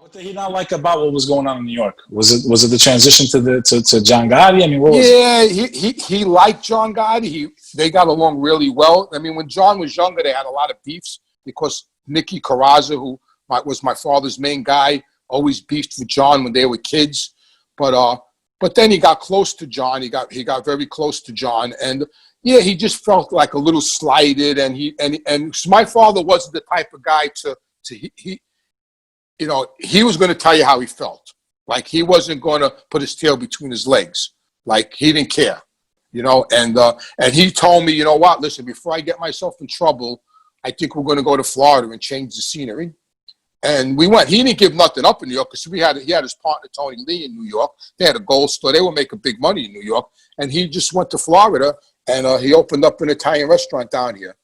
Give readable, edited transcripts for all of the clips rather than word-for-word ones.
What did he not like about what was going on in New York? Was it the transition to John Gotti? I mean, what was it? Yeah, he liked John Gotti. They got along really well. I mean, when John was younger, they had a lot of beefs because Nicky Carrazza, who was my father's main guy, always beefed with John when they were kids. But then he got close to John. He got very close to John, and yeah, he just felt like a little slighted. And my father wasn't the type of guy he was going to tell you how he felt. Like, he wasn't going to put his tail between his legs. Like, he didn't care, and he told me, you know what, listen, before I get myself in trouble, I think we're going to go to Florida and change the scenery. And we went. He didn't give nothing up in New York because he had his partner, Tony Lee, in New York. They had a gold store. They were making big money in New York. And he just went to Florida, and he opened up an Italian restaurant down here.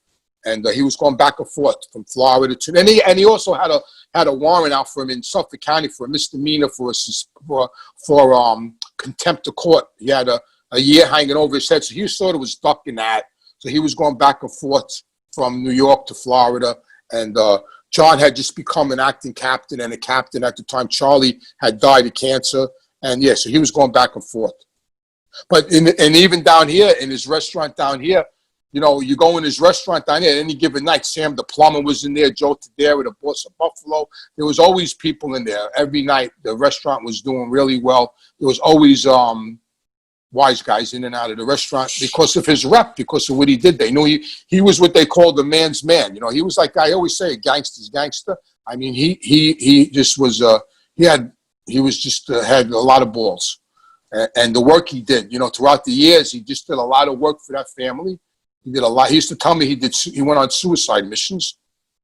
And he was going back and forth from Florida to, and he also had a warrant out for him in Suffolk County for a misdemeanor for contempt of court. He had a year hanging over his head, so he sort of was ducking that. So he was going back and forth from New York to Florida, and John had just become an acting captain and a captain at the time. Charlie had died of cancer, and yeah, so he was going back and forth. But and even down here in his restaurant down here, you go in his restaurant down there, any given night, Sam the plumber was in there, Joe Tadera, the boss of Buffalo. There was always people in there. Every night, the restaurant was doing really well. There was always wise guys in and out of the restaurant because of his rep, because of what he did. They knew he was what they called the man's man. He was like, I always say, a gangster's gangster. I mean, he just was, had a lot of balls. And the work he did, throughout the years, he just did a lot of work for that family. He did a lot. He used to tell me he went on suicide missions.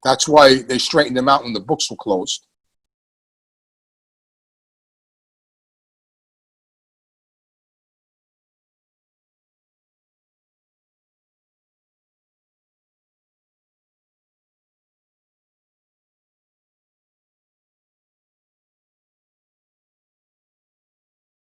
That's why they straightened him out when the books were closed.